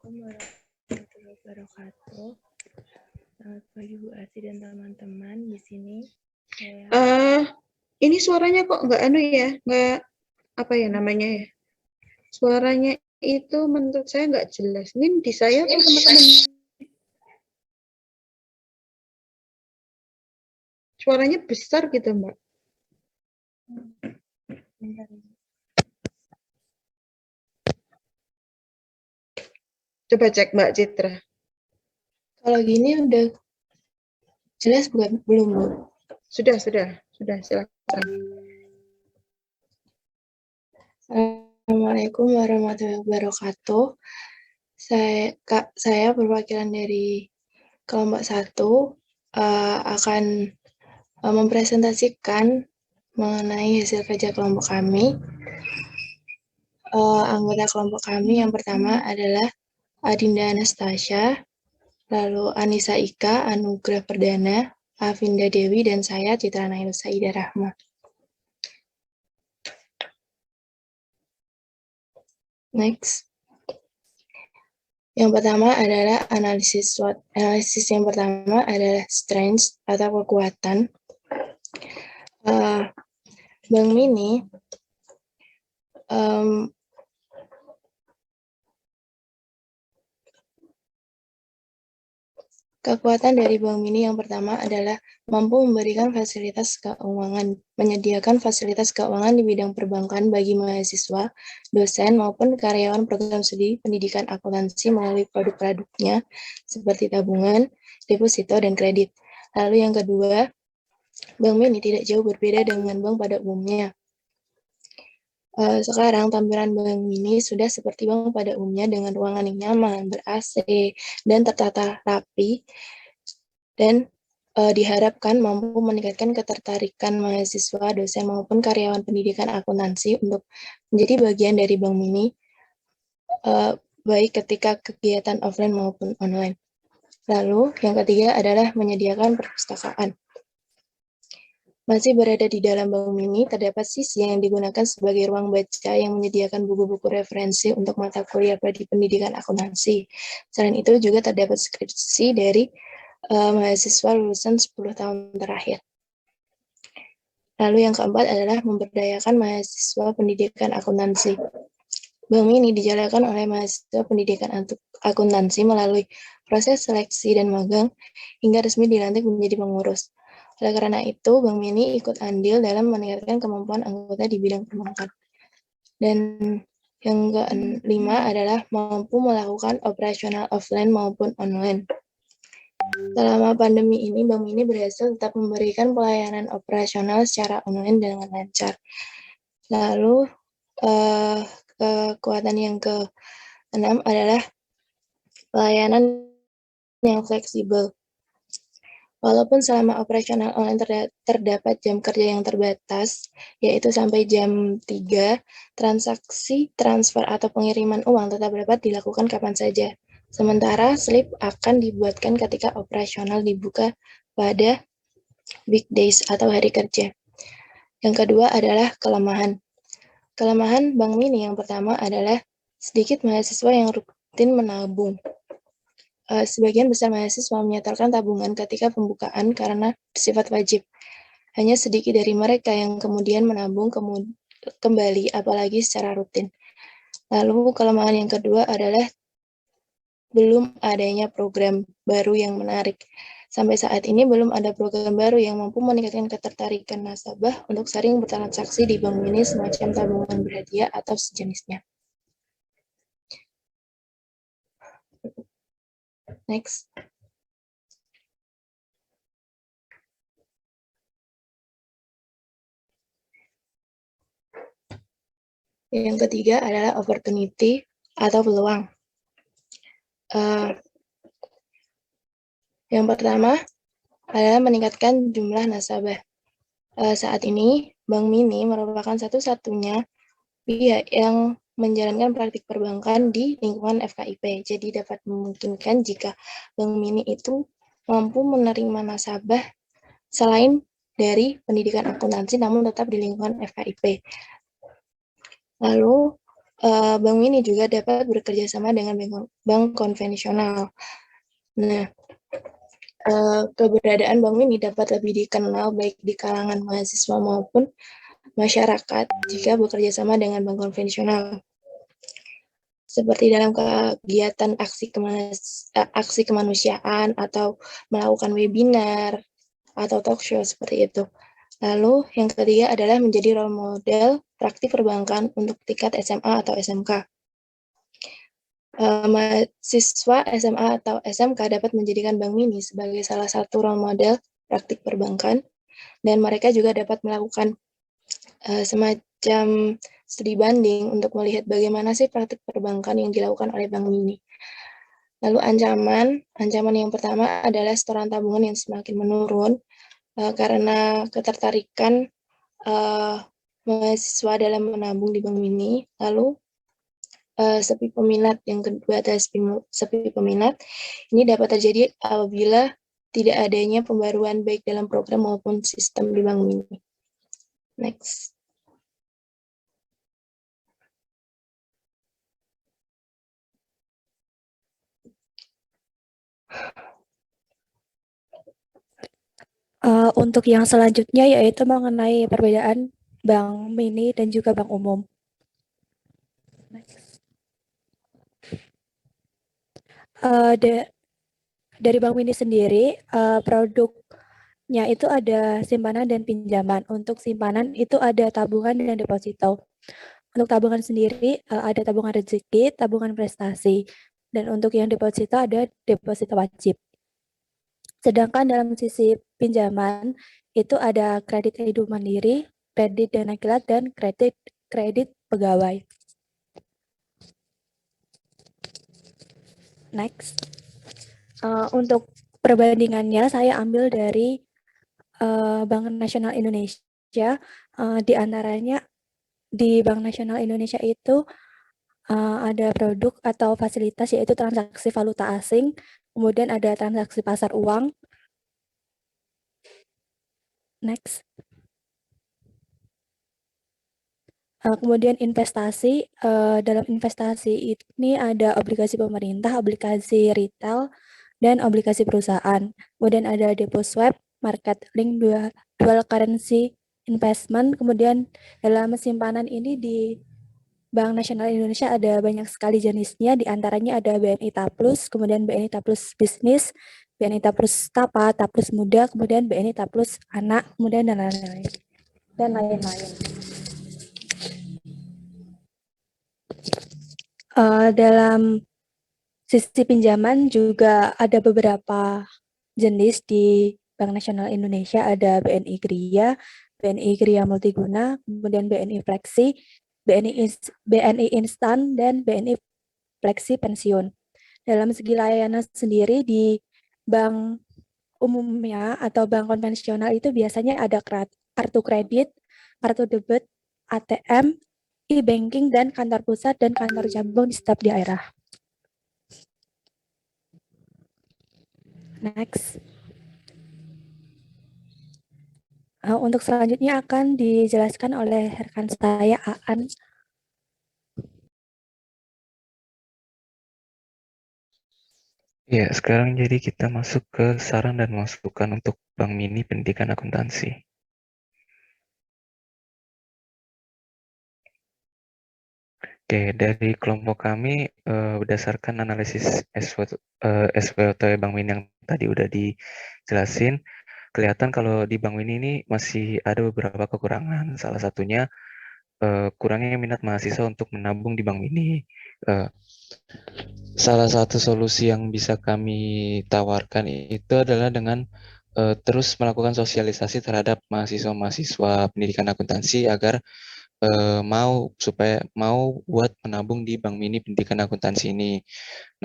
warahmatullahi wabarakatuh. Selamat pagi Bu Asi dan teman-teman di sini. Ini suaranya kok nggak nggak apa ya namanya ya? Suaranya itu menurut saya nggak jelas. Ini di saya atau teman-teman? Suaranya besar gitu, Mbak. Coba cek Mbak Citra. Kalau gini udah jelas bukan? Belum, Bu? Sudah, silakan. Assalamualaikum warahmatullahi wabarakatuh. Saya perwakilan dari kelompok 1 akan mempresentasikan mengenai hasil kerja kelompok kami. Anggota kelompok kami yang pertama adalah Adinda Anastasia, lalu Anissa Ika, Anugrah Perdana, Avinda Dewi, dan saya Citra Nail Saida Rahma. Next. Yang pertama adalah analisis SWOT. Analisis yang pertama adalah strength atau kekuatan. Bank Mini kekuatan dari Bank Mini yang pertama adalah mampu memberikan fasilitas keuangan, menyediakan fasilitas keuangan di bidang perbankan bagi mahasiswa, dosen, maupun karyawan program studi pendidikan akuntansi melalui produk-produknya seperti tabungan, deposito, dan kredit. Lalu yang kedua, Bank Mini tidak jauh berbeda dengan bank pada umumnya. Sekarang tampilan Bank Mini sudah seperti bank pada umumnya dengan ruangan yang nyaman, ber-AC, dan tertata rapi, dan diharapkan mampu meningkatkan ketertarikan mahasiswa, dosen, maupun karyawan pendidikan akuntansi untuk menjadi bagian dari Bank Mini, baik ketika kegiatan offline maupun online. Lalu, yang ketiga adalah menyediakan perpustakaan. Masih berada di dalam Bank Mini, terdapat sisi yang digunakan sebagai ruang baca yang menyediakan buku-buku referensi untuk mata kuliah di pendidikan akuntansi. Selain itu, juga terdapat skripsi dari mahasiswa lulusan 10 tahun terakhir. Lalu yang keempat adalah memberdayakan mahasiswa pendidikan akuntansi. Bank Mini dijalankan oleh mahasiswa pendidikan akuntansi melalui proses seleksi dan magang hingga resmi dilantik menjadi pengurus. Oleh karena itu, Bank Mini ikut andil dalam meningkatkan kemampuan anggota di bidang perbankan. Dan yang kelima adalah mampu melakukan operasional offline maupun online. Selama pandemi ini, Bank Mini berhasil tetap memberikan pelayanan operasional secara online dengan lancar. Lalu, kekuatan yang ke-6 adalah pelayanan yang fleksibel. Walaupun selama operasional online terdapat jam kerja yang terbatas, yaitu sampai jam 3, transaksi, transfer, atau pengiriman uang tetap dapat dilakukan kapan saja. Sementara slip akan dibuatkan ketika operasional dibuka pada weekdays atau hari kerja. Yang kedua adalah kelemahan. Kelemahan Bank Mini yang pertama adalah sedikit mahasiswa yang rutin menabung. Sebagian besar mahasiswa menyetorkan tabungan ketika pembukaan karena bersifat wajib. Hanya sedikit dari mereka yang kemudian menabung kembali, apalagi secara rutin. Lalu kelemahan yang kedua adalah belum adanya program baru yang menarik. Sampai saat ini belum ada program baru yang mampu meningkatkan ketertarikan nasabah untuk sering bertransaksi di Bank Mini semacam tabungan berhadiah atau sejenisnya. Next. Yang ketiga adalah opportunity atau peluang. Yang pertama adalah meningkatkan jumlah nasabah. Saat ini, Bank Mini merupakan satu-satunya pihak yang menjalankan praktik perbankan di lingkungan FKIP. Jadi dapat memungkinkan jika Bank Mini itu mampu menerima nasabah selain dari pendidikan akuntansi namun tetap di lingkungan FKIP. Lalu Bank Mini juga dapat bekerja sama dengan bank konvensional. Nah, keberadaan Bank Mini dapat lebih dikenal baik di kalangan mahasiswa maupun masyarakat jika bekerja sama dengan bank konvensional. Seperti dalam kegiatan aksi kemanusiaan atau melakukan webinar atau talk show seperti itu. Lalu yang ketiga adalah menjadi role model praktik perbankan untuk tingkat SMA atau SMK. Mahasiswa SMA atau SMK dapat menjadikan Bank Mini sebagai salah satu role model praktik perbankan, dan mereka juga dapat melakukan semacam studi banding untuk melihat bagaimana sih praktik perbankan yang dilakukan oleh Bank Mini. Lalu ancaman yang pertama adalah setoran tabungan yang semakin menurun karena ketertarikan mahasiswa dalam menabung di Bank Mini. Lalu sepi peminat, yang kedua adalah sepi peminat. Ini dapat terjadi apabila tidak adanya pembaruan baik dalam program maupun sistem di Bank Mini. Next. Untuk yang selanjutnya yaitu mengenai perbedaan bank mini dan juga bank umum. Dari bank mini sendiri, produknya itu ada simpanan dan pinjaman. Untuk simpanan itu ada tabungan dan deposito. Untuk tabungan sendiri ada tabungan rezeki, tabungan prestasi. Dan untuk yang deposito ada deposito wajib. Sedangkan dalam sisi pinjaman itu ada kredit hidup mandiri, kredit dana kilat, dan kredit pegawai. Next. Untuk perbandingannya saya ambil dari Bank Nasional Indonesia. Di antaranya di Bank Nasional Indonesia itu ada produk atau fasilitas yaitu transaksi valuta asing, kemudian ada transaksi pasar uang. Next. Kemudian investasi, dalam investasi ini ada obligasi pemerintah, obligasi retail, dan obligasi perusahaan. Kemudian ada depo swap, market link, dual currency investment. Kemudian dalam simpanan ini di Bank Nasional Indonesia ada banyak sekali jenisnya, di antaranya ada BNI Taplus, kemudian BNI Taplus Bisnis, BNI Taplus Tapa, Taplus Muda, kemudian BNI Taplus Anak, kemudian dan lain-lain. Dalam sisi pinjaman juga ada beberapa jenis di Bank Nasional Indonesia, ada BNI Kria, BNI Kria Multiguna, kemudian BNI Fleksi, BNI Instan, dan BNI Fleksi Pensiun. Dalam segi layanan sendiri di bank umumnya atau bank konvensional itu biasanya ada kartu kredit, kartu debit, ATM, e-banking, dan kantor pusat dan kantor cabang di setiap daerah. Next. Untuk selanjutnya akan dijelaskan oleh rekan saya, Aan. Ya, sekarang jadi kita masuk ke saran dan masukan untuk Bank Mini Pendidikan Akuntansi. Oke, dari kelompok kami berdasarkan analisis SWOT Bank Mini yang tadi udah dijelasin, kelihatan kalau di Bank Mini ini masih ada beberapa kekurangan. Salah satunya kurangnya minat mahasiswa untuk menabung di Bank Mini. Salah satu solusi yang bisa kami tawarkan itu adalah dengan terus melakukan sosialisasi terhadap mahasiswa-mahasiswa pendidikan akuntansi agar mau buat menabung di Bank Mini Pendidikan Akuntansi ini.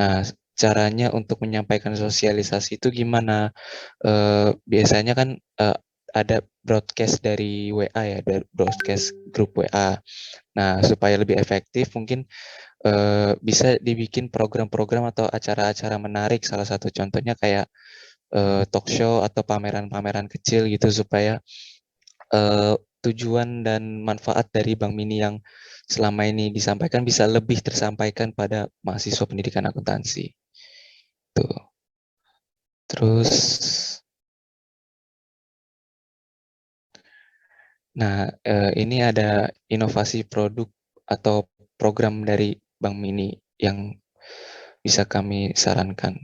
Nah, caranya untuk menyampaikan sosialisasi itu gimana? Biasanya kan ada broadcast dari WA ya, dari broadcast grup WA. Nah, supaya lebih efektif mungkin bisa dibikin program-program atau acara-acara menarik. Salah satu contohnya kayak talk show atau pameran-pameran kecil gitu supaya tujuan dan manfaat dari Bank Mini yang selama ini disampaikan bisa lebih tersampaikan pada mahasiswa pendidikan akuntansi. Tuh. Terus, nah ini ada inovasi produk atau program dari Bank Mini yang bisa kami sarankan.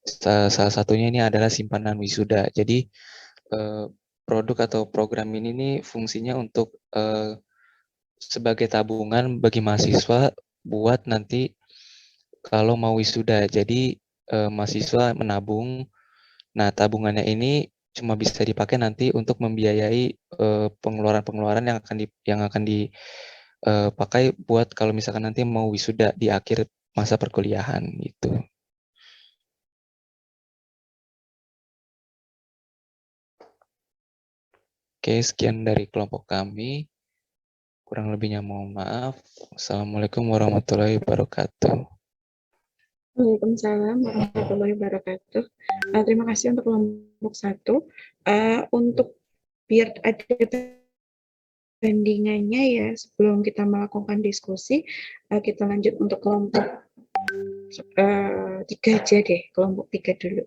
Salah satunya ini adalah simpanan wisuda. Jadi produk atau program ini nih fungsinya untuk sebagai tabungan bagi mahasiswa buat nanti kalau mau wisuda. Jadi mahasiswa menabung. Nah, tabungannya ini cuma bisa dipakai nanti untuk membiayai pengeluaran-pengeluaran yang akan dipakai buat kalau misalkan nanti mau wisuda di akhir masa perkuliahan gitu. Oke, sekian dari kelompok kami. Kurang lebihnya mohon maaf. Assalamualaikum warahmatullahi wabarakatuh. Waalaikumsalam warahmatullahi wabarakatuh. Terima kasih untuk kelompok 1. Untuk biar ada bandingannya ya, sebelum kita melakukan diskusi, kita lanjut untuk kelompok 3 aja deh, kelompok 3 dulu.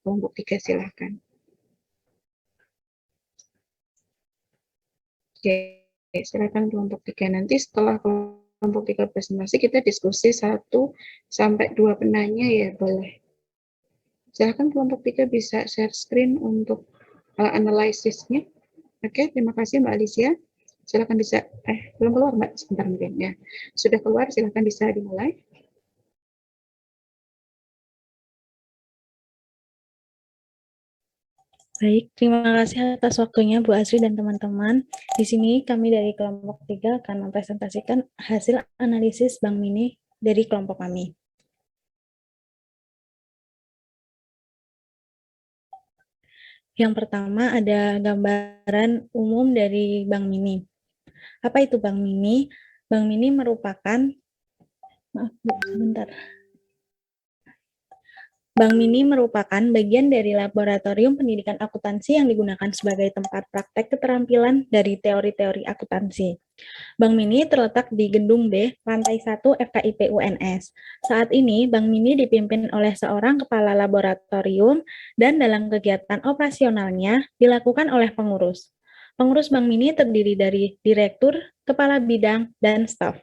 Kelompok 3 silahkan. Oke, silakan kelompok 3. Nanti setelah kelompok 3 presentasi, kita diskusi 1 sampai 2 penanya ya, boleh. Silakan kelompok 3 bisa share screen untuk analisisnya. Oke, terima kasih Mbak Alicia. Silakan bisa, belum keluar Mbak, sebentar mungkin ya. Sudah keluar, silakan bisa dimulai. Baik, terima kasih atas waktunya Bu Asri dan teman-teman. Di sini kami dari kelompok 3 akan mempresentasikan hasil analisis Bank Mini dari kelompok kami. Yang pertama ada gambaran umum dari Bank Mini. Apa itu Bank Mini? Bank Mini merupakan, maaf Bu, sebentar. Bank Mini merupakan bagian dari laboratorium pendidikan akuntansi yang digunakan sebagai tempat praktek keterampilan dari teori-teori akuntansi. Bank Mini terletak di Gedung B, lantai 1 FKIP UNS. Saat ini, Bank Mini dipimpin oleh seorang kepala laboratorium dan dalam kegiatan operasionalnya dilakukan oleh pengurus. Pengurus Bank Mini terdiri dari direktur, kepala bidang, dan staf.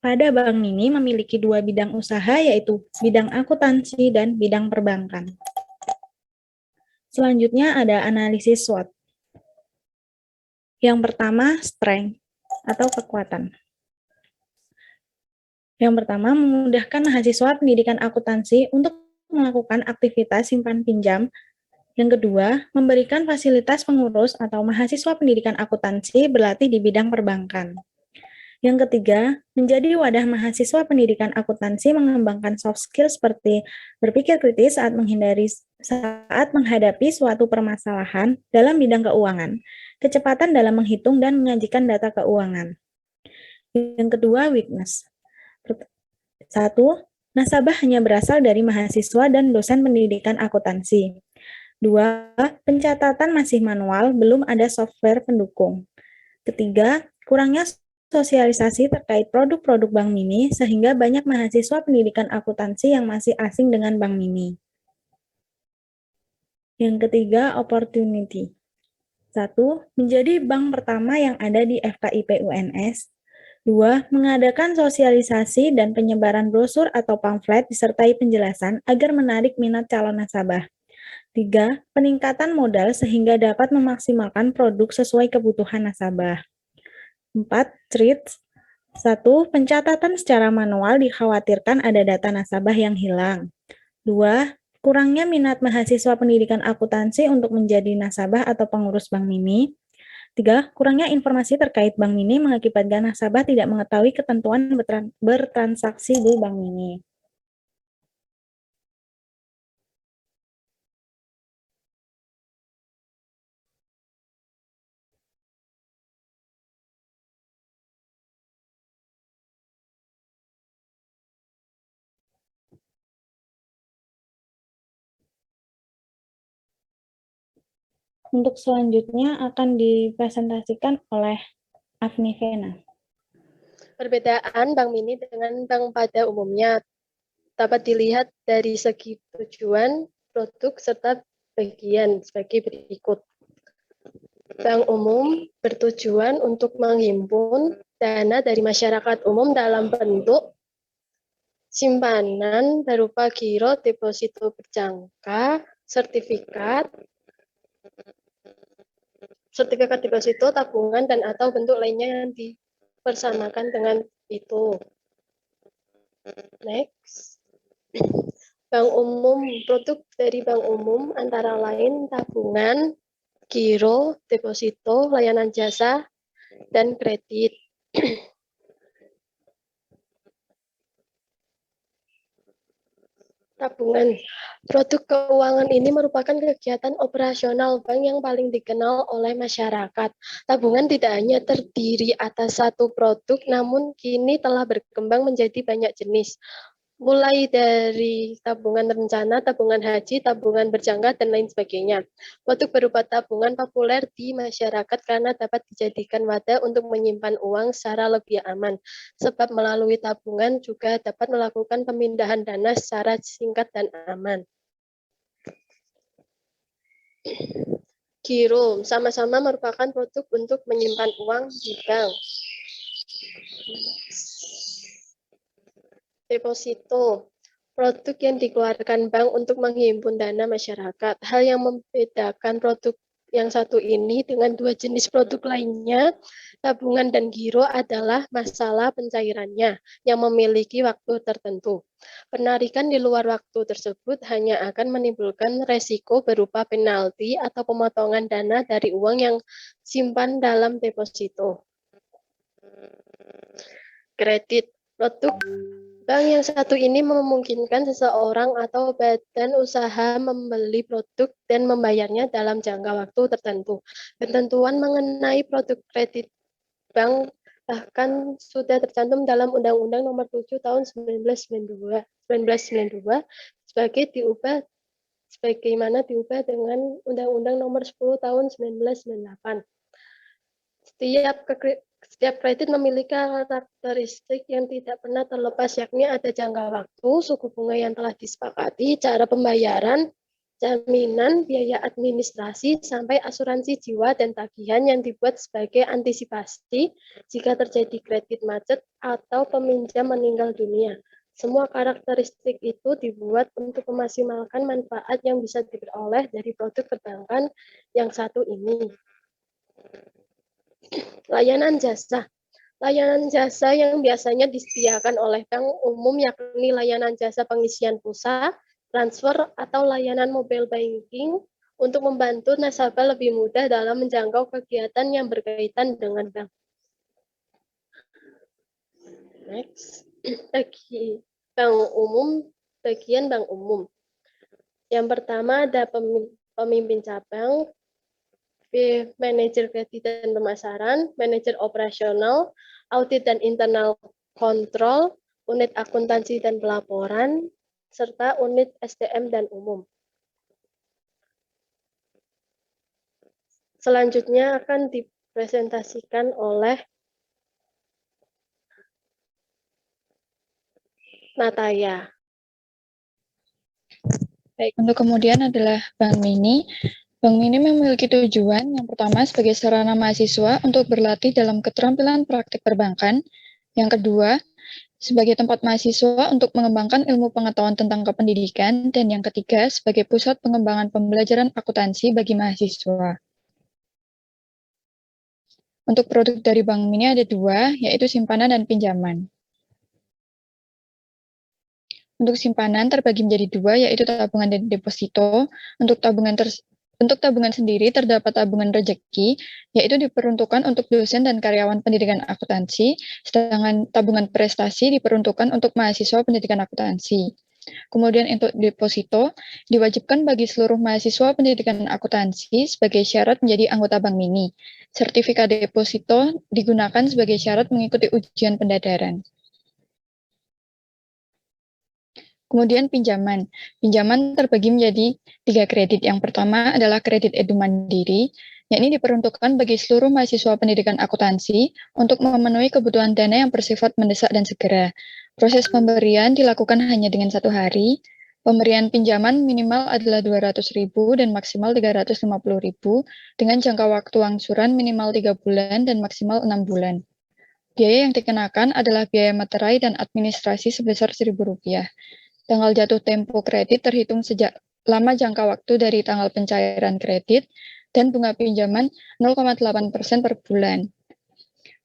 Pada Bank Mini memiliki 2 bidang usaha, yaitu bidang akuntansi dan bidang perbankan. Selanjutnya ada analisis SWOT. Yang pertama, strength atau kekuatan. Yang pertama, memudahkan mahasiswa pendidikan akuntansi untuk melakukan aktivitas simpan pinjam. Yang kedua, memberikan fasilitas pengurus atau mahasiswa pendidikan akuntansi berlatih di bidang perbankan. Yang ketiga, menjadi wadah mahasiswa pendidikan akuntansi mengembangkan soft skill seperti berpikir kritis saat menghadapi suatu permasalahan dalam bidang keuangan, kecepatan dalam menghitung dan menyajikan data keuangan. Yang kedua, weakness. 1. Nasabah hanya berasal dari mahasiswa dan dosen pendidikan akuntansi. 2. Pencatatan masih manual, belum ada software pendukung. Ketiga, kurangnya sosialisasi terkait produk-produk Bank Mini sehingga banyak mahasiswa pendidikan akuntansi yang masih asing dengan Bank Mini. Yang ketiga, opportunity. 1. Menjadi bank pertama yang ada di FKIP UNS. 2. Mengadakan sosialisasi dan penyebaran brosur atau pamflet disertai penjelasan agar menarik minat calon nasabah. 3. Peningkatan modal sehingga dapat memaksimalkan produk sesuai kebutuhan nasabah. 4. Treats. 1. Pencatatan secara manual dikhawatirkan ada data nasabah yang hilang. 2. Kurangnya minat mahasiswa pendidikan akuntansi untuk menjadi nasabah atau pengurus Bank Mini. 3. Kurangnya informasi terkait Bank Mini mengakibatkan nasabah tidak mengetahui ketentuan bertransaksi di Bank Mini. Untuk selanjutnya akan dipresentasikan oleh Agni Vena. Perbedaan Bank Mini dengan bank pada umumnya dapat dilihat dari segi tujuan, produk, serta bagian sebagai berikut. Bank umum bertujuan untuk menghimpun dana dari masyarakat umum dalam bentuk simpanan berupa giro, deposito berjangka, sertifikat deposito, tabungan, dan atau bentuk lainnya yang dipersamakan dengan itu. Next. Bank umum, produk dari bank umum antara lain tabungan, giro, deposito, layanan jasa, dan kredit. Tabungan. Produk keuangan ini merupakan kegiatan operasional bank yang paling dikenal oleh masyarakat. Tabungan tidak hanya terdiri atas satu produk, namun kini telah berkembang menjadi banyak jenis. Mulai dari tabungan rencana, tabungan haji, tabungan berjangka, dan lain sebagainya. Produk berupa tabungan populer di masyarakat karena dapat dijadikan wadah untuk menyimpan uang secara lebih aman. Sebab melalui tabungan juga dapat melakukan pemindahan dana secara singkat dan aman. Giro sama-sama merupakan produk untuk menyimpan uang di bank. Deposito, produk yang dikeluarkan bank untuk menghimpun dana masyarakat. Hal yang membedakan produk yang satu ini dengan dua jenis produk lainnya, tabungan dan giro, adalah masalah pencairannya yang memiliki waktu tertentu. Penarikan di luar waktu tersebut hanya akan menimbulkan resiko berupa penalti atau pemotongan dana dari uang yang simpan dalam deposito. Kredit, produk bank yang satu ini memungkinkan seseorang atau badan usaha membeli produk dan membayarnya dalam jangka waktu tertentu. Ketentuan mengenai produk kredit bank bahkan sudah tercantum dalam Undang-Undang Nomor 7 Tahun 1992 sebagaimana diubah dengan Undang-Undang Nomor 10 Tahun 1998. Setiap kredit memiliki karakteristik yang tidak pernah terlepas, yakni ada jangka waktu, suku bunga yang telah disepakati, cara pembayaran, jaminan, biaya administrasi, sampai asuransi jiwa dan tagihan yang dibuat sebagai antisipasi jika terjadi kredit macet atau peminjam meninggal dunia. Semua karakteristik itu dibuat untuk memaksimalkan manfaat yang bisa diperoleh dari produk perbankan yang satu ini. Layanan jasa. Layanan jasa yang biasanya disediakan oleh bank umum yakni layanan jasa pengisian pulsa, transfer, atau layanan mobile banking untuk membantu nasabah lebih mudah dalam menjangkau kegiatan yang berkaitan dengan bank. Next. Bagian bank umum. Yang pertama ada pemimpin cabang, manajer kredit dan pemasaran, manajer operasional, audit dan internal kontrol, unit akuntansi dan pelaporan, serta unit SDM dan umum. Selanjutnya akan dipresentasikan oleh Nataya. Baik, untuk kemudian adalah Bank Mini. Bank Mini memiliki tujuan yang pertama sebagai sarana mahasiswa untuk berlatih dalam keterampilan praktik perbankan. Yang kedua, sebagai tempat mahasiswa untuk mengembangkan ilmu pengetahuan tentang kependidikan. Dan yang ketiga, sebagai pusat pengembangan pembelajaran akuntansi bagi mahasiswa. Untuk produk dari Bank Mini ada dua, yaitu simpanan dan pinjaman. Untuk simpanan terbagi menjadi dua, yaitu tabungan dan deposito. Untuk tabungan sendiri terdapat tabungan rejeki, yaitu diperuntukkan untuk dosen dan karyawan pendidikan akuntansi, sedangkan tabungan prestasi diperuntukkan untuk mahasiswa pendidikan akuntansi. Kemudian untuk deposito, diwajibkan bagi seluruh mahasiswa pendidikan akuntansi sebagai syarat menjadi anggota Bank Mini. Sertifikat deposito digunakan sebagai syarat mengikuti ujian pendadaran. Kemudian pinjaman. Pinjaman terbagi menjadi 3 kredit. Yang pertama adalah kredit Edu Mandiri, yakni diperuntukkan bagi seluruh mahasiswa pendidikan akuntansi untuk memenuhi kebutuhan dana yang bersifat mendesak dan segera. Proses pemberian dilakukan hanya dengan 1 hari. Pemberian pinjaman minimal adalah 200.000 dan maksimal 350.000 dengan jangka waktu angsuran minimal 3 bulan dan maksimal 6 bulan. Biaya yang dikenakan adalah biaya materai dan administrasi sebesar Rp1.000. Tanggal jatuh tempo kredit terhitung sejak lama jangka waktu dari tanggal pencairan kredit dan bunga pinjaman 0,8% per bulan.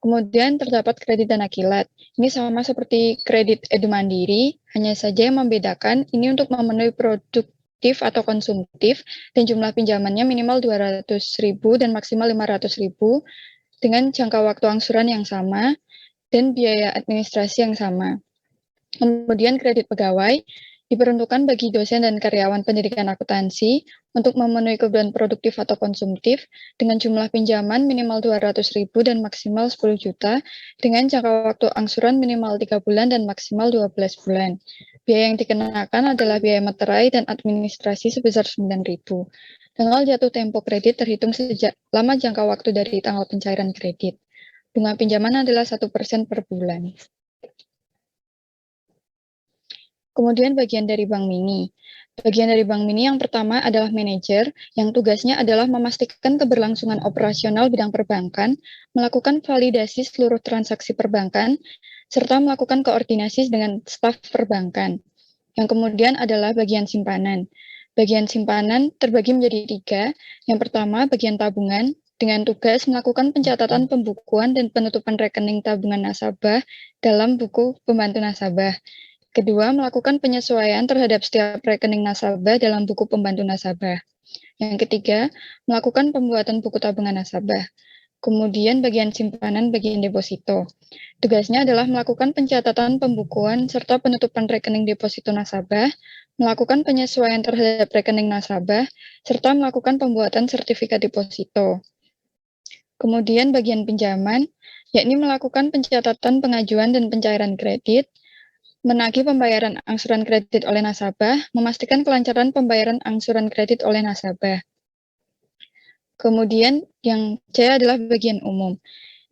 Kemudian terdapat kredit dana kilat. Ini sama seperti kredit Edu Mandiri, hanya saja yang membedakan ini untuk memenuhi produktif atau konsumtif dan jumlah pinjamannya minimal 200.000 dan maksimal 500.000 dengan jangka waktu angsuran yang sama dan biaya administrasi yang sama. Kemudian kredit pegawai diperuntukkan bagi dosen dan karyawan pendidikan akuntansi untuk memenuhi kebutuhan produktif atau konsumtif dengan jumlah pinjaman minimal 200.000 dan maksimal 10 juta dengan jangka waktu angsuran minimal 3 bulan dan maksimal 12 bulan. Biaya yang dikenakan adalah biaya materai dan administrasi sebesar 9.000. Tanggal jatuh tempo kredit terhitung sejak lama jangka waktu dari tanggal pencairan kredit. Bunga pinjaman adalah 1% per bulan. Kemudian bagian dari Bank Mini. Bagian dari Bank Mini yang pertama adalah manajer, yang tugasnya adalah memastikan keberlangsungan operasional bidang perbankan, melakukan validasi seluruh transaksi perbankan, serta melakukan koordinasi dengan staf perbankan. Yang kemudian adalah bagian simpanan. Bagian simpanan terbagi menjadi 3. Yang pertama, bagian tabungan, dengan tugas melakukan pencatatan pembukuan dan penutupan rekening tabungan nasabah dalam buku pembantu nasabah. Kedua, melakukan penyesuaian terhadap setiap rekening nasabah dalam buku pembantu nasabah. Yang ketiga, melakukan pembuatan buku tabungan nasabah. Kemudian bagian simpanan, bagian deposito. Tugasnya adalah melakukan pencatatan pembukuan serta penutupan rekening deposito nasabah, melakukan penyesuaian terhadap rekening nasabah, serta melakukan pembuatan sertifikat deposito. Kemudian bagian pinjaman, yakni melakukan pencatatan pengajuan dan pencairan kredit, menagih pembayaran angsuran kredit oleh nasabah, memastikan kelancaran pembayaran angsuran kredit oleh nasabah. Kemudian yang C adalah bagian umum.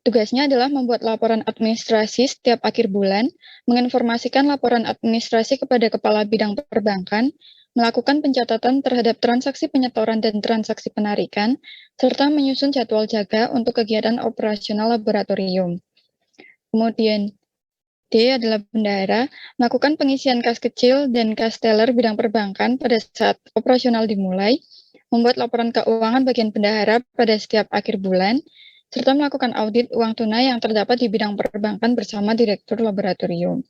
Tugasnya adalah membuat laporan administrasi setiap akhir bulan, menginformasikan laporan administrasi kepada kepala bidang perbankan, melakukan pencatatan terhadap transaksi penyetoran dan transaksi penarikan, serta menyusun jadwal jaga untuk kegiatan operasional laboratorium. Kemudian D adalah bendahara, melakukan pengisian kas kecil dan kas teller bidang perbankan pada saat operasional dimulai, membuat laporan keuangan bagian bendahara pada setiap akhir bulan, serta melakukan audit uang tunai yang terdapat di bidang perbankan bersama direktur laboratorium.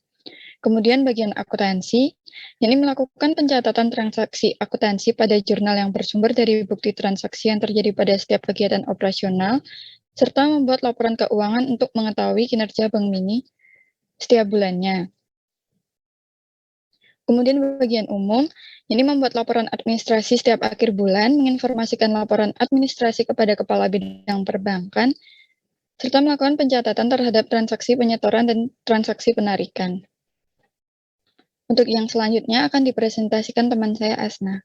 Kemudian bagian akuntansi, yakni melakukan pencatatan transaksi akuntansi pada jurnal yang bersumber dari bukti transaksi yang terjadi pada setiap kegiatan operasional, serta membuat laporan keuangan untuk mengetahui kinerja Bank Mini setiap bulannya. Kemudian bagian umum, ini membuat laporan administrasi setiap akhir bulan, menginformasikan laporan administrasi kepada kepala bidang perbankan, serta melakukan pencatatan terhadap transaksi penyetoran dan transaksi penarikan. Untuk yang selanjutnya akan dipresentasikan teman saya Asna.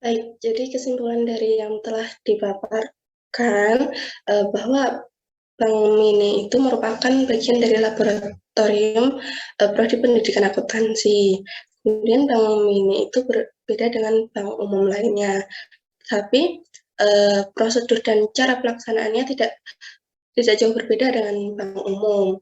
Baik, jadi kesimpulan dari yang telah dipaparkan bahwa Bank Mini itu merupakan bagian dari laboratorium prodi pendidikan akuntansi. Kemudian Bank Mini itu berbeda dengan bank umum lainnya, tapi prosedur dan cara pelaksanaannya tidak jauh berbeda dengan bank umum.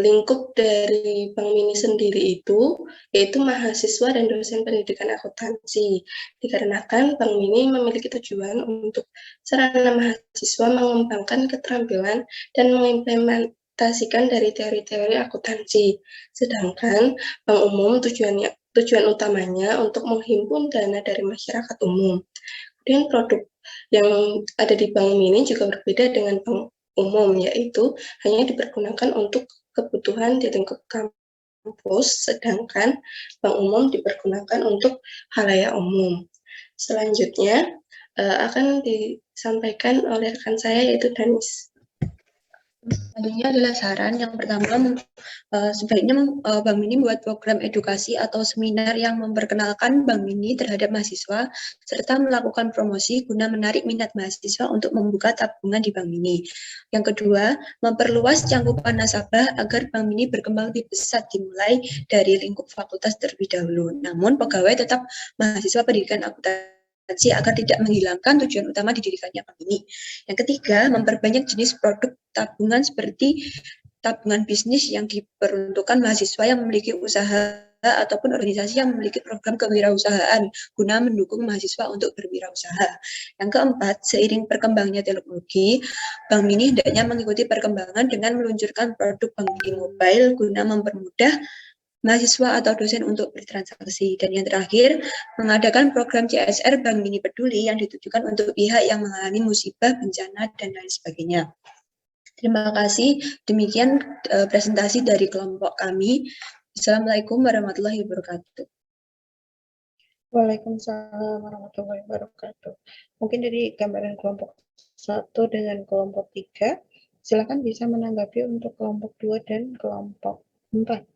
Lingkup dari Bank Mini sendiri itu yaitu mahasiswa dan dosen pendidikan akuntansi, dikarenakan Bank Mini memiliki tujuan untuk sarana mahasiswa mengembangkan keterampilan dan mengimplementasikan dari teori-teori akuntansi, sedangkan Bank Umum tujuan utamanya untuk menghimpun dana dari masyarakat umum. Kemudian produk yang ada di Bank Mini juga berbeda dengan Bank Umum, yaitu hanya dipergunakan untuk kebutuhan di lingkup kampus, sedangkan Bank Umum dipergunakan untuk khalayak umum. Selanjutnya akan disampaikan oleh rekan saya yaitu Danis. Selanjutnya adalah saran. Yang pertama, sebaiknya Bank Mini membuat program edukasi atau seminar yang memperkenalkan Bank Mini terhadap mahasiswa, serta melakukan promosi guna menarik minat mahasiswa untuk membuka tabungan di Bank Mini. Yang kedua, memperluas cangkupan nasabah agar Bank Mini berkembang lebih pesat, dimulai dari lingkup fakultas terlebih dahulu. Namun, pegawai tetap mahasiswa pendidikan akuntansi agar tidak menghilangkan tujuan utama didirikannya Bank Mini. Yang ketiga, memperbanyak jenis produk tabungan seperti tabungan bisnis yang diperuntukkan mahasiswa yang memiliki usaha ataupun organisasi yang memiliki program kewirausahaan guna mendukung mahasiswa untuk berwirausaha. Yang keempat, seiring perkembangannya teknologi, Bank Mini hendaknya mengikuti perkembangan dengan meluncurkan produk Bank Mini Mobile guna mempermudah mahasiswa atau dosen untuk bertransaksi. Dan yang terakhir, mengadakan program CSR Bank Mini Peduli yang ditujukan untuk pihak yang mengalami musibah, bencana, dan lain sebagainya. Terima kasih. Demikian presentasi dari kelompok kami. Assalamualaikum warahmatullahi wabarakatuh. Waalaikumsalam warahmatullahi wabarakatuh. Mungkin dari gambaran kelompok 1 dengan kelompok 3, silakan bisa menanggapi untuk kelompok 2 dan kelompok 4.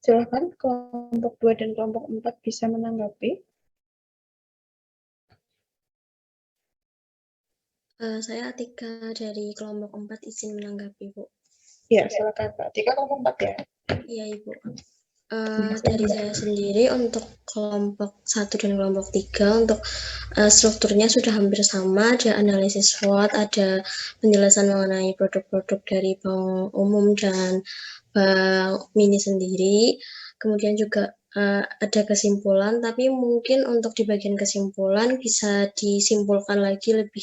Silakan kelompok 2 dan kelompok 4 bisa menanggapi. Saya Atika dari kelompok 4 izin menanggapi, Bu. Ya, silakan Pak. Atika kelompok 4 ya. Iya, Ibu. Dari saya sendiri untuk kelompok 1 dan kelompok 3 untuk strukturnya sudah hampir sama, ada analisis SWOT, ada penjelasan mengenai produk-produk dari Bank Umum dan Bank Mini sendiri, kemudian juga ada kesimpulan, tapi mungkin untuk di bagian kesimpulan bisa disimpulkan lagi lebih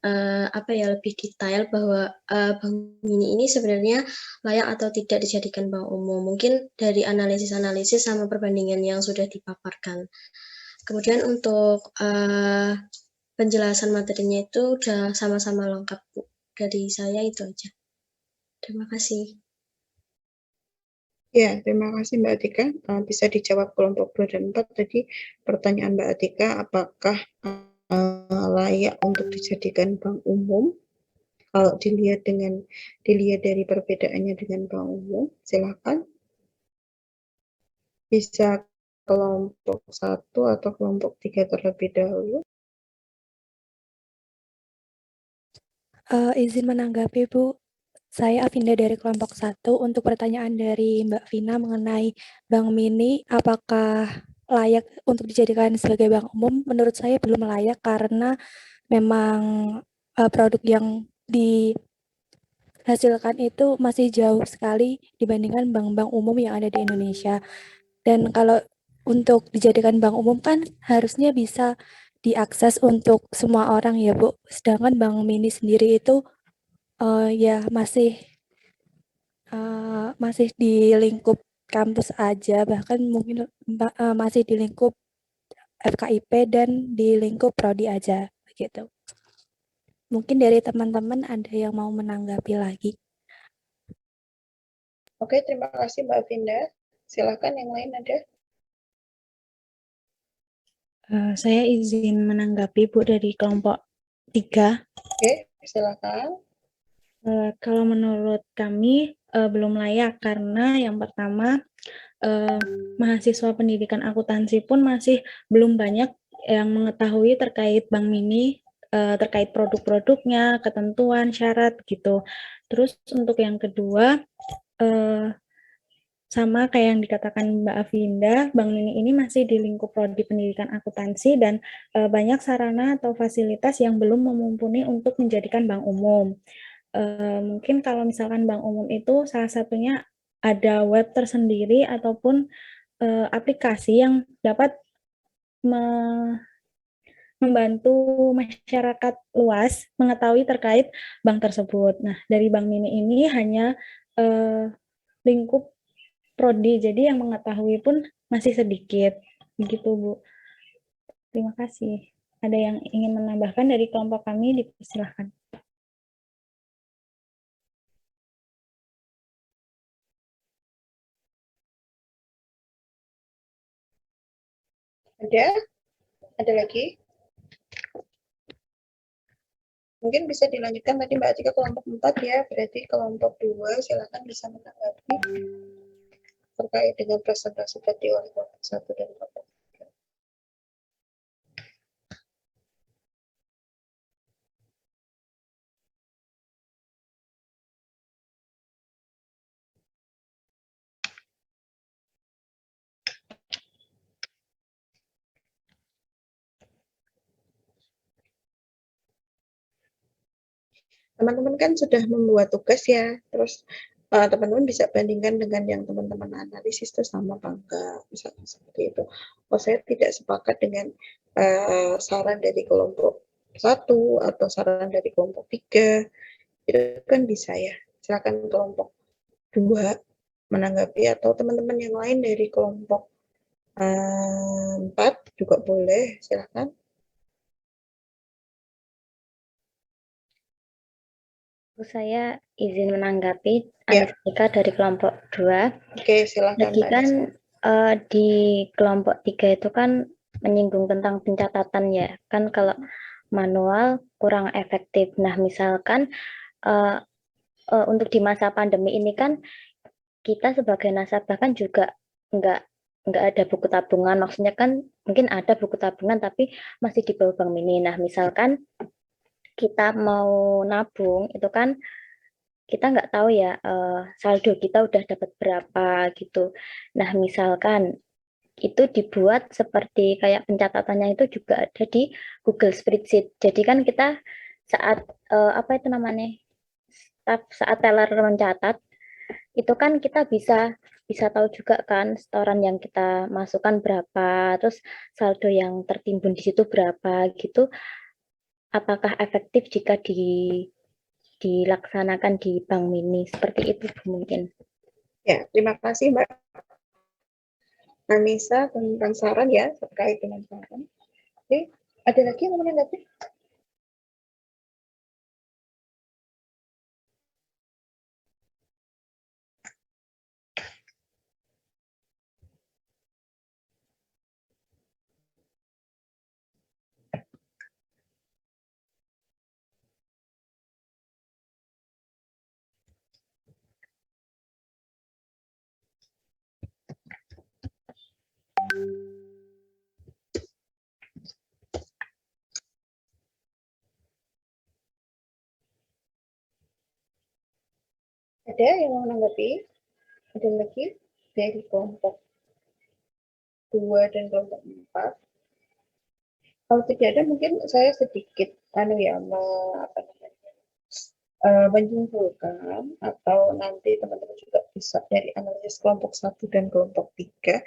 lebih detail bahwa Bank Mini ini sebenarnya layak atau tidak dijadikan bank umum. Mungkin dari analisis-analisis sama perbandingan yang sudah dipaparkan. Kemudian untuk penjelasan materinya itu udah sama-sama lengkap, Bu. Dari saya itu aja. Terima kasih. Ya, terima kasih Mbak Atika. Bisa dijawab kelompok 2 dan 4 tadi pertanyaan Mbak Atika, apakah layak untuk dijadikan bank umum? Kalau dilihat dari perbedaannya dengan bank umum, silakan. Bisa kelompok 1 atau kelompok 3 terlebih dahulu. Izin menanggapi, Bu. Saya Avinda dari kelompok 1 untuk pertanyaan dari Mbak Vina mengenai Bank Mini, apakah layak untuk dijadikan sebagai bank umum? Menurut saya belum layak karena memang produk yang dihasilkan itu masih jauh sekali dibandingkan bank-bank umum yang ada di Indonesia. Dan kalau untuk dijadikan bank umum kan harusnya bisa diakses untuk semua orang ya, Bu. Sedangkan Bank Mini sendiri itu ya masih di lingkup kampus aja, bahkan mungkin masih di lingkup FKIP dan di lingkup prodi aja begitu. Mungkin dari teman-teman ada yang mau menanggapi lagi. Oke, terima kasih Mbak Vinda. Silakan yang lain ada. Saya izin menanggapi, Bu, dari kelompok 3. Oke, silakan. Kalau menurut kami belum layak karena yang pertama mahasiswa pendidikan akuntansi pun masih belum banyak yang mengetahui terkait Bank Mini, terkait produk-produknya, ketentuan, syarat gitu. Terus untuk yang kedua, sama kayak yang dikatakan Mbak Avinda, Bank Mini ini masih di lingkup prodi pendidikan akuntansi dan banyak sarana atau fasilitas yang belum mumpuni untuk menjadikan bank umum. Mungkin kalau misalkan bank umum itu salah satunya ada web tersendiri ataupun aplikasi yang dapat membantu masyarakat luas mengetahui terkait bank tersebut. Nah, dari Bank Mini ini hanya lingkup prodi, jadi yang mengetahui pun masih sedikit. Begitu, Bu. Terima kasih. Ada yang ingin menambahkan dari kelompok kami, dipersilahkan. Ada lagi? Mungkin bisa dilanjutkan tadi Mbak Atika kelompok 4 ya, berarti kelompok 2 silakan bisa menanggapi terkait dengan presentasi tadi oleh kelompok 1 dan kelompok 3. Teman-teman kan sudah membuat tugas ya, terus teman-teman bisa bandingkan dengan yang teman-teman analisis itu sama apa enggak, misalnya seperti itu. Oh, saya tidak sepakat dengan saran dari kelompok 1 atau saran dari kelompok 3, itu kan bisa ya. Silakan kelompok 2 menanggapi, atau teman-teman yang lain dari kelompok 4 juga boleh, silakan. Saya izin menanggapi Ya. Anistika dari kelompok 2. Oke, silakan Lagi Mbak kan Anissa. di kelompok 3 itu kan menyinggung tentang pencatatan ya. Kan kalau manual kurang efektif. Nah, misalkan untuk di masa pandemi ini kan kita sebagai nasabah kan juga nggak ada buku tabungan. Maksudnya kan mungkin ada buku tabungan tapi masih di bawah Bank Mini. Nah, misalkan kita mau nabung itu kan kita nggak tahu ya saldo kita udah dapat berapa gitu. Nah, misalkan itu dibuat seperti kayak pencatatannya itu juga ada di Google Spreadsheet. Jadi kan kita saat apa itu namanya? Saat teller mencatat itu kan kita bisa tahu juga kan setoran yang kita masukkan berapa, terus saldo yang tertimbun di situ berapa gitu. Apakah efektif jika dilaksanakan di Bank Mini seperti itu mungkin? Ya, terima kasih Mbak Anissa tentang saran ya, terkait dengan saran. Oke, ada lagi yang mau menanggapi? Ada yang mau menanggapi? Ada lagi dari kelompok 2 dan kelompok 4? Kalau tidak ada, mungkin saya sedikit menyimpulkan, atau nanti teman-teman juga bisa dari analisis kelompok 1 dan kelompok 3.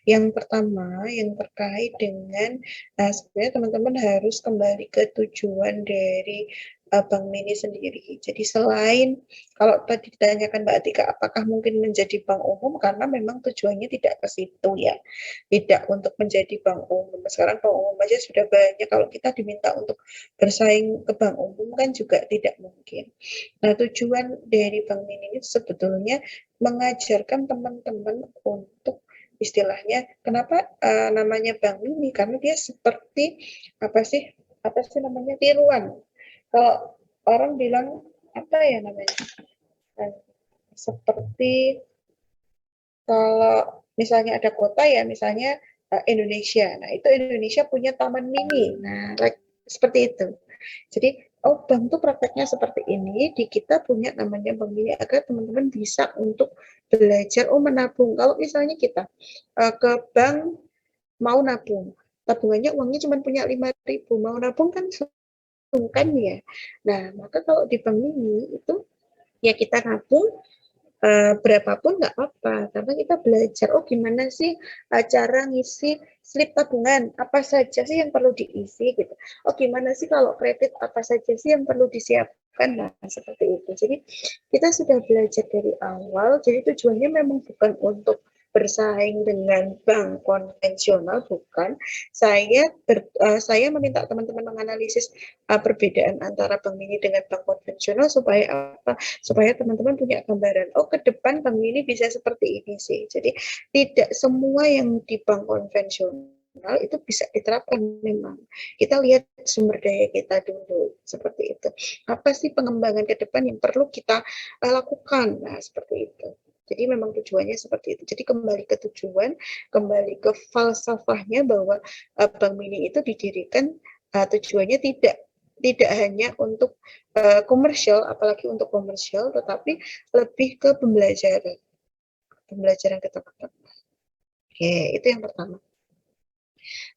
Yang pertama, yang terkait dengan sebenarnya teman-teman harus kembali ke tujuan dari Bank Mini sendiri. Jadi selain kalau tadi ditanyakan Mbak Atika, apakah mungkin menjadi bank umum, karena memang tujuannya tidak ke situ ya, tidak untuk menjadi bank umum. Sekarang bank umum aja sudah banyak, kalau kita diminta untuk bersaing ke bank umum kan juga tidak mungkin. Nah, tujuan dari Bank Mini ini sebetulnya mengajarkan teman-teman untuk istilahnya, kenapa namanya Bank Mini, karena dia seperti apa sih namanya, tiruan. Kalau orang bilang apa ya namanya, seperti kalau misalnya ada kota ya, misalnya Indonesia. Nah, itu Indonesia punya taman mini. Nah, seperti itu. Jadi, bank tuh prakteknya seperti ini, di kita punya namanya Bank Mini, agar teman-teman bisa untuk belajar menabung. Kalau misalnya kita ke bank mau nabung, tabungannya uangnya cuma punya 5.000, mau nabung kan sungkan ya. Nah, maka kalau di Bank Mini itu ya kita nabung berapapun nggak apa-apa, karena kita belajar, oh gimana sih cara ngisi slip tabungan, apa saja sih yang perlu diisi gitu. Oh gimana sih kalau kredit, apa saja sih yang perlu disiapkan, nah seperti itu. Jadi kita sudah belajar dari awal, jadi tujuannya memang bukan untuk bersaing dengan bank konvensional, bukan. Saya meminta teman-teman menganalisis perbedaan antara bank mini dengan bank konvensional supaya apa? Supaya teman-teman punya gambaran, oh ke depan bank mini bisa seperti ini sih. Jadi tidak semua yang di bank konvensional itu bisa diterapkan memang. Kita lihat sumber daya kita dulu, seperti itu. Apa sih pengembangan ke depan yang perlu kita lakukan? Nah, seperti itu. Jadi memang tujuannya seperti itu. Jadi kembali ke tujuan, kembali ke falsafahnya bahwa bank mini itu didirikan tujuannya tidak hanya untuk komersial, apalagi untuk komersial, tetapi lebih ke pembelajaran ke teman-teman. Oke, itu yang pertama.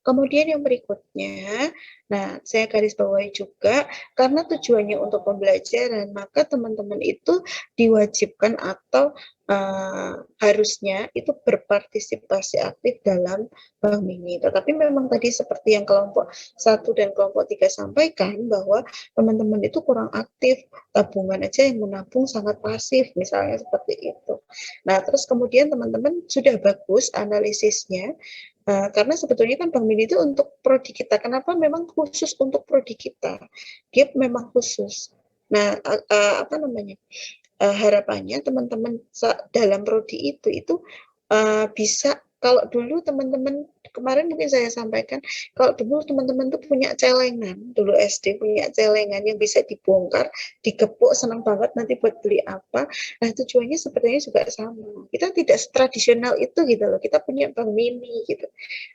Kemudian yang berikutnya, nah saya garis bawahi juga, karena tujuannya untuk pembelajaran, maka teman-teman itu diwajibkan atau harusnya itu berpartisipasi aktif dalam bank mini. Tetapi memang tadi seperti yang kelompok 1 dan kelompok 3 sampaikan, bahwa teman-teman itu kurang aktif, tabungan aja yang menabung sangat pasif, misalnya seperti itu. Nah, terus kemudian teman-teman sudah bagus analisisnya, karena sebetulnya kan bank mini itu untuk prodi kita. Kenapa memang khusus untuk prodi kita? Dia memang khusus. Nah, harapannya teman-teman dalam prodi itu bisa, kalau dulu teman-teman kemarin mungkin saya sampaikan, kalau dulu teman-teman tuh punya celengan, dulu SD punya celengan yang bisa dibongkar, dikepuk, senang banget nanti buat beli apa. Nah, tujuannya sebenarnya juga sama. Kita tidak tradisional itu gitu loh. Kita punya bank mini gitu.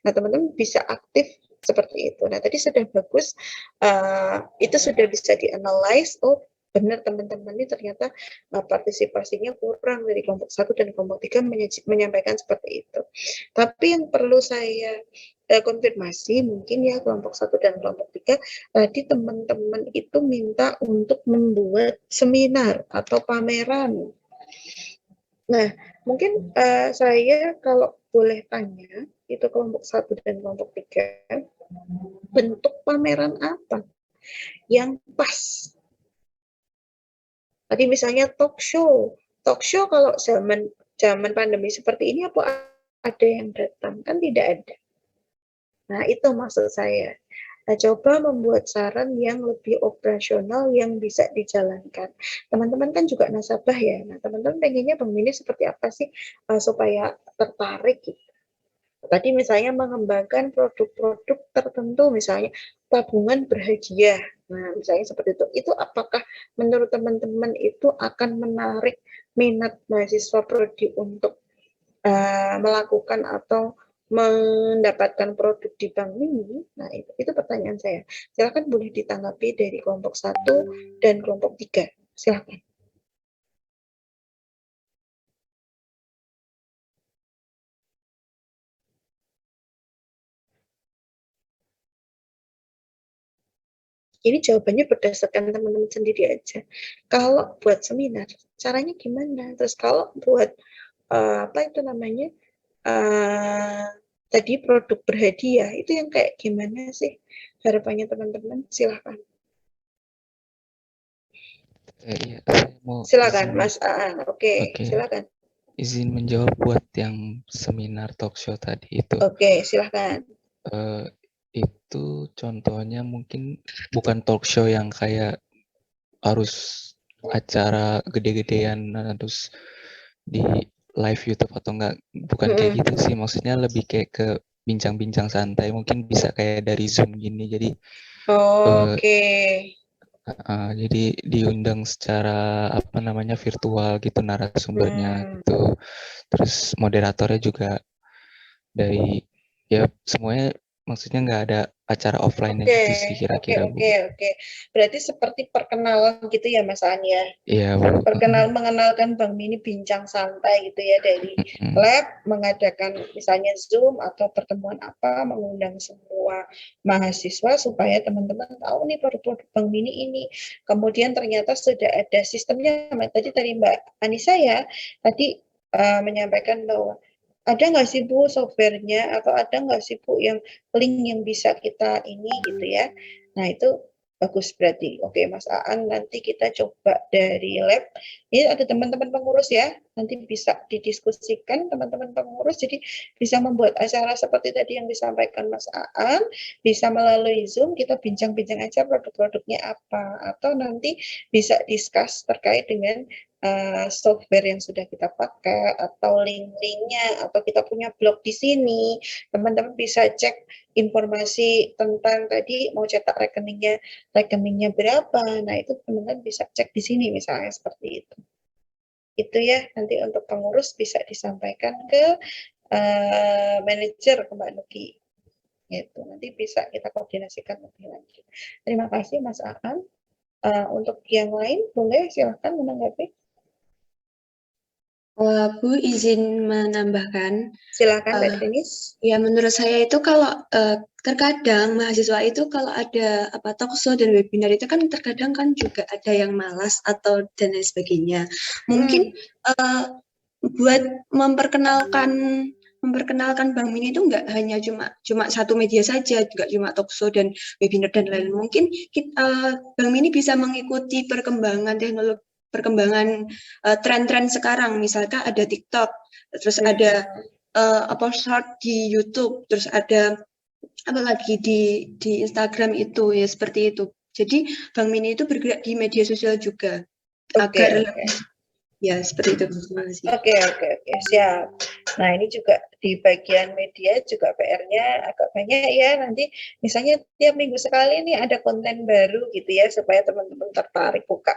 Nah, teman-teman bisa aktif seperti itu. Nah, tadi sudah bagus, itu sudah bisa dianalize. Oh, benar teman-teman ini ternyata partisipasinya kurang dari kelompok 1 dan kelompok 3 menyampaikan seperti itu. Tapi yang perlu saya konfirmasi mungkin ya kelompok 1 dan kelompok 3, tadi teman-teman itu minta untuk membuat seminar atau pameran. Nah, mungkin saya kalau boleh tanya, itu kelompok 1 dan kelompok 3, bentuk pameran apa yang pas? Tadi misalnya talk show kalau zaman pandemi seperti ini apa ada yang datang? Kan tidak ada. Nah, itu maksud saya. Nah, coba membuat saran yang lebih operasional yang bisa dijalankan. Teman-teman kan juga nasabah ya. Nah, teman-teman pengennya bank mini seperti apa sih supaya tertarik gitu. Tadi misalnya mengembangkan produk-produk tertentu, misalnya tabungan berhadiah. Nah, misalnya seperti itu. Itu apakah menurut teman-teman itu akan menarik minat mahasiswa prodi untuk melakukan atau mendapatkan produk di bank mini? Nah, itu pertanyaan saya. Silakan boleh ditanggapi dari kelompok 1 dan kelompok 3. Silakan. Ini jawabannya berdasarkan teman-teman sendiri aja. Kalau buat seminar, caranya gimana? Terus kalau buat tadi produk berhadiah, itu yang kayak gimana sih harapannya teman-teman? Silahkan. Iya, saya mau silakan Mas Aan. Oke, silakan. Izin menjawab buat yang seminar talk show tadi itu. Oke, silakan. Itu contohnya mungkin bukan talk show yang kayak harus acara gede-gedean harus di live YouTube atau enggak, bukan kayak gitu sih, maksudnya lebih kayak ke bincang-bincang santai, mungkin bisa kayak dari Zoom gini, jadi jadi diundang secara virtual gitu narasumbernya gitu, terus moderatornya juga dari ya semuanya, maksudnya nggak ada acara offline Oke, gitu sih kira-kira, Bu. oke. Berarti seperti perkenalan gitu ya, Mas An ya? Iya, Bu. Mengenalkan Bank Mini bincang santai gitu ya, dari Mm-mm. lab mengadakan misalnya Zoom atau pertemuan apa, mengundang semua mahasiswa supaya teman-teman tahu nih produk-produk Bank Mini ini. Kemudian ternyata sudah ada sistemnya. Tadi Mbak Anissa ya, tadi menyampaikan bahwa ada nggak sih Bu softwarenya, atau ada nggak sih Bu yang link yang bisa kita ini gitu ya. Nah, itu bagus berarti. Oke, Mas Aan, nanti kita coba dari lab. Ini ada teman-teman pengurus ya, nanti bisa didiskusikan teman-teman pengurus, jadi bisa membuat acara seperti tadi yang disampaikan Mas Aan, bisa melalui Zoom, kita bincang-bincang aja produk-produknya apa, atau nanti bisa discuss terkait dengan software yang sudah kita pakai, atau link-linknya, atau kita punya blog di sini, teman-teman bisa cek informasi tentang tadi mau cetak rekeningnya berapa. Nah, itu teman-teman bisa cek di sini misalnya seperti itu. Itu ya, nanti untuk pengurus bisa disampaikan ke manajer, ke Mbak Nuki. Gitu. Nanti bisa kita koordinasikan lebih lanjut. Terima kasih Mas Aan. Untuk yang lain, boleh silahkan menanggapi. Bu izin menambahkan. Silakan Mbak Denis. Ya, menurut saya itu kalau terkadang mahasiswa itu kalau ada talkshow dan webinar itu kan terkadang kan juga ada yang malas atau dan lain sebagainya. Mungkin buat memperkenalkan Bank Mini itu nggak hanya cuma satu media saja, juga cuma talkshow dan webinar dan lain. Mungkin Bank Mini bisa mengikuti perkembangan tren-tren sekarang. Misalkan ada TikTok, terus ada short di YouTube, terus ada apa lagi di Instagram itu ya, seperti itu. Jadi Bank Mini itu bergerak di media sosial juga agar ya seperti itu. Terima kasih. Oke, siap. Nah, ini juga di bagian media juga PR-nya agak banyak ya. Nanti misalnya tiap minggu sekali nih ada konten baru gitu ya, supaya teman-teman tertarik buka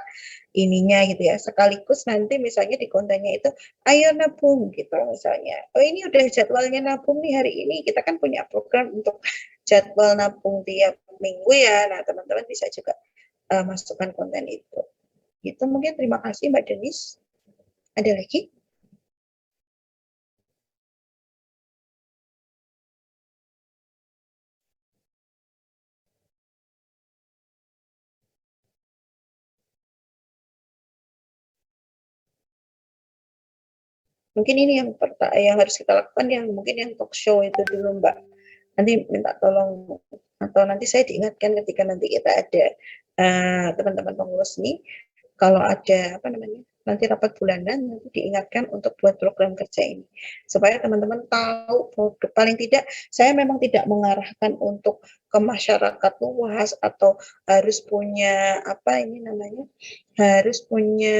ininya gitu ya. Sekaligus nanti misalnya di kontennya itu, ayo nabung gitu misalnya. Oh, ini udah jadwalnya nabung nih hari ini. Kita kan punya program untuk jadwal nabung tiap minggu ya. Nah, teman-teman bisa juga masukkan konten itu. Gitu mungkin. Terima kasih Mbak Denis. Ada lagi? Mungkin ini yang harus kita lakukan, yang mungkin yang talk show itu dulu Mbak. Nanti minta tolong, atau nanti saya diingatkan ketika nanti kita ada teman-teman pengurus nih, kalau ada nanti rapat bulanan, nanti diingatkan untuk buat program kerja ini, supaya teman-teman tahu produk. Paling tidak saya memang tidak mengarahkan untuk ke masyarakat luas atau harus punya harus punya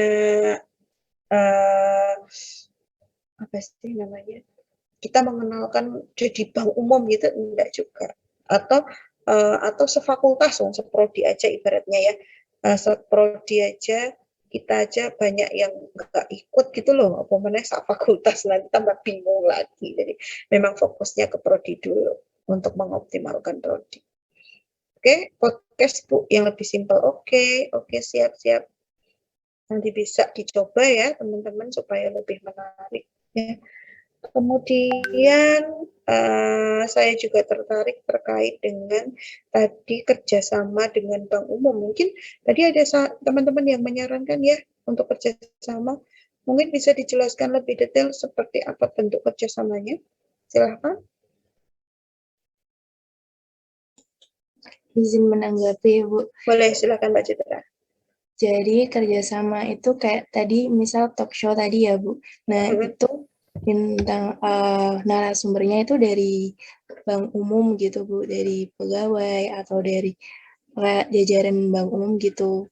kita mengenalkan jadi bank umum gitu, enggak juga, atau sefakultas, seprodi aja ibaratnya ya, seprodi aja, kita aja banyak yang nggak ikut gitu loh, apa mana fakultas, nanti tambah bingung lagi. Jadi memang fokusnya ke prodi dulu untuk mengoptimalkan prodi. Oke, podcast Bu yang lebih simpel. Oke, siap. Nanti bisa dicoba ya teman-teman supaya lebih menarik ya. Kemudian saya juga tertarik terkait dengan tadi kerjasama dengan bank umum. Mungkin tadi ada teman-teman yang menyarankan ya untuk kerjasama. Mungkin bisa dijelaskan lebih detail seperti apa bentuk kerjasamanya. Silahkan. Izin menanggapi Bu. Boleh, silahkan Mbak Citra. Jadi kerjasama itu kayak tadi misal talk show tadi ya Bu. Nah itu bintang narasumbernya itu dari bank umum gitu Bu, dari pegawai atau dari jajaran bank umum gitu.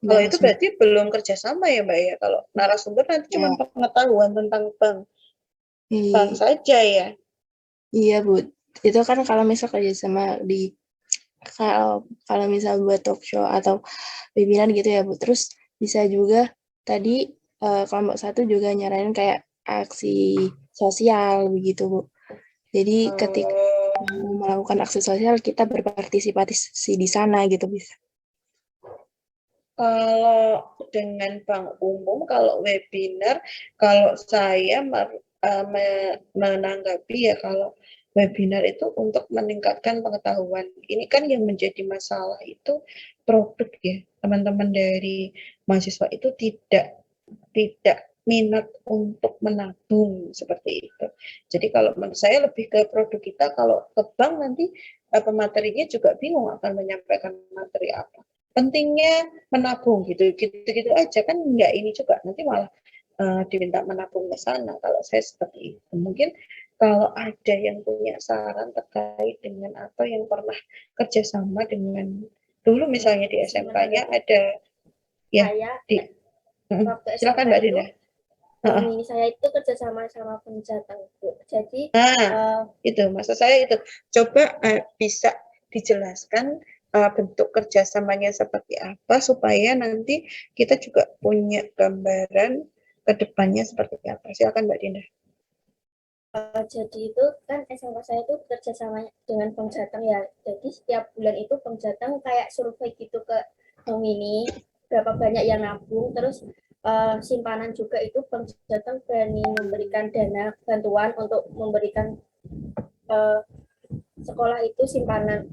Kalau itu berarti belum kerjasama ya Mbak ya, kalau narasumber nanti cuma pengetahuan tentang bank saja ya. Iya Bu, itu kan kalau misal kerjasama kalau misal buat talk show atau webinar gitu ya Bu. Terus bisa juga tadi kelompok 1 juga nyaranin kayak aksi sosial begitu Bu. Jadi ketika melakukan aksi sosial, kita berpartisipasi di sana gitu bisa. Kalau dengan bank umum, kalau webinar, kalau saya menanggapi ya, kalau webinar itu untuk meningkatkan pengetahuan. Ini kan yang menjadi masalah itu produk ya. Teman-teman dari mahasiswa itu tidak minat untuk menabung seperti itu. Jadi kalau menurut saya lebih ke produk kita, kalau ke bank nanti pematerinya juga bingung akan menyampaikan materi apa. Pentingnya menabung gitu aja kan enggak, ini juga nanti malah diminta menabung ke sana. Kalau saya seperti itu, mungkin kalau ada yang punya saran terkait dengan apa yang pernah kerjasama dengan dulu misalnya di SMK-nya ada ya di Waktu silakan SMK Mbak itu, Dina. ini saya itu kerjasama sama Penjateng, Bu. Jadi itu maksud saya itu. Coba bisa dijelaskan bentuk kerjasamanya seperti apa supaya nanti kita juga punya gambaran ke depannya seperti apa. Silakan Mbak Dinda. Jadi itu kan SMK saya itu kerjasama dengan Bank Jateng ya. Jadi setiap bulan itu Bank Jateng kayak survei gitu ke Bank ini, berapa banyak yang nabung, terus simpanan juga itu Bank Jateng berani memberikan dana bantuan untuk memberikan sekolah itu simpanan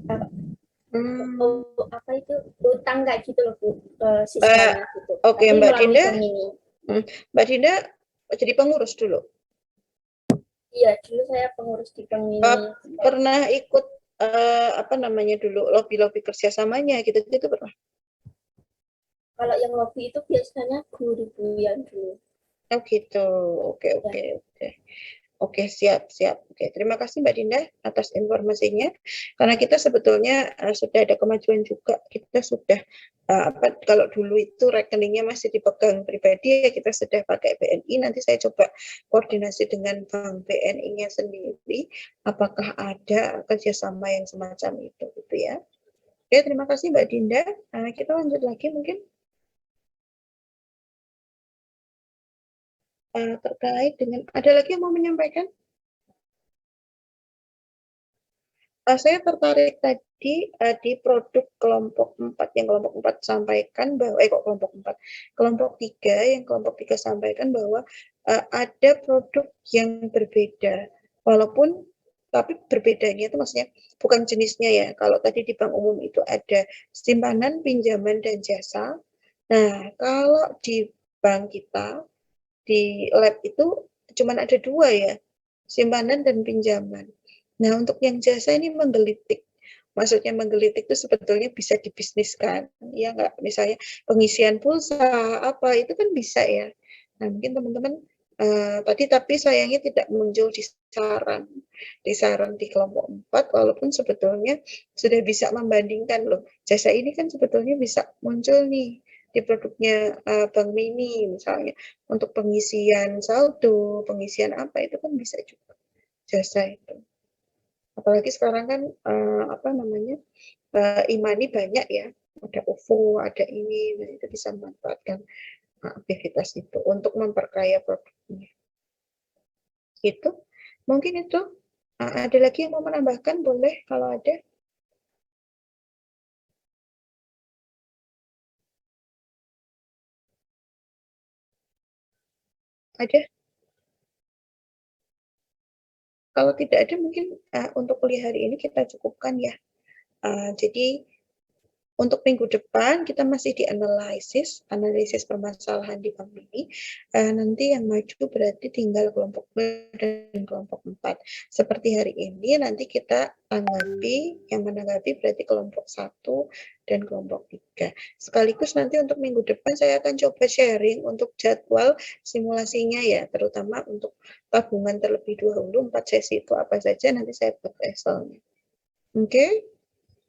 apa itu utang kayak gitu loh Bu, siswanya gitu. Oke, Mbak Dinda. Mbak Dinda jadi pengurus dulu. Iya, dulu saya pengurus di Bank ini. Pernah ikut apa namanya dulu lobby kerjasamanya gitu pernah? Kalau yang lobby itu biasanya guru yang dulu. Oh gitu, oke, siap. Oke, terima kasih Mbak Dinda atas informasinya. Karena kita sebetulnya sudah ada kemajuan juga. Kita sudah kalau dulu itu rekeningnya masih dipegang pribadi, ya kita sudah pakai BNI. Nanti saya coba koordinasi dengan Bank BNI-nya sendiri. Apakah ada kerjasama yang semacam itu, gitu ya? Oke, terima kasih Mbak Dinda. Kita lanjut lagi mungkin. Terkait dengan, ada lagi yang mau menyampaikan? Saya tertarik tadi di produk kelompok 4 yang kelompok 4 sampaikan bahwa kelompok 3 yang kelompok 3 sampaikan bahwa ada produk yang berbeda, walaupun tapi berbedanya itu maksudnya bukan jenisnya ya. Kalau tadi di bank umum itu ada simpanan, pinjaman, dan jasa. Nah, kalau di bank kita di lab itu cuma ada 2 ya, simpanan dan pinjaman. Nah, untuk yang jasa ini menggelitik. Maksudnya menggelitik itu sebetulnya bisa dibisniskan, ya nggak? Misalnya pengisian pulsa, apa, itu kan bisa ya. Nah, mungkin teman-teman tadi tapi sayangnya tidak muncul di saran di kelompok 4, walaupun sebetulnya sudah bisa membandingkan loh. Jasa ini kan sebetulnya bisa muncul nih di produknya Bank Mini misalnya untuk pengisian saldo, pengisian apa itu kan bisa juga jasa itu. Apalagi sekarang kan e-money banyak ya, ada OVO, ada ini, nah itu bisa memanfaatkan aktivitas itu untuk memperkaya produknya. Itu mungkin itu. Ada lagi yang mau menambahkan, boleh kalau ada. Ada? Kalau tidak ada mungkin untuk kuliah hari ini kita cukupkan ya. Jadi untuk minggu depan kita masih di analisis permasalahan di bank ini. Nanti yang maju berarti tinggal kelompok 2 dan kelompok 4. Seperti hari ini nanti kita menanggapi berarti kelompok 1 dan kelompok 3. Sekaligus nanti untuk minggu depan saya akan coba sharing untuk jadwal simulasinya ya, terutama untuk tabungan terlebih dahulu 4 sesi itu apa saja nanti saya buat Excelnya. Oke.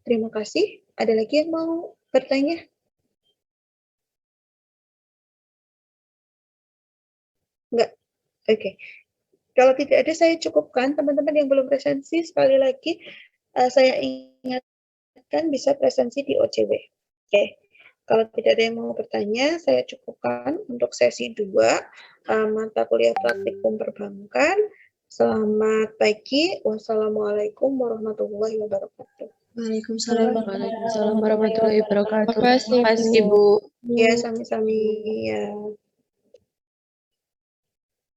Terima kasih. Ada lagi yang mau bertanya? Enggak? Oke. Kalau tidak ada, saya cukupkan. Teman-teman yang belum presensi, sekali lagi saya ingatkan bisa presensi di OJW. Oke. Kalau tidak ada yang mau bertanya, saya cukupkan untuk sesi 2 mata kuliah praktikum perbankan. Selamat pagi. Wassalamualaikum warahmatullahi wabarakatuh. Waalaikumsalam. Waalaikumsalam warahmatullahi wabarakatuh. Terima kasih, Terima kasih, Bu. Ya, sami-sami ya.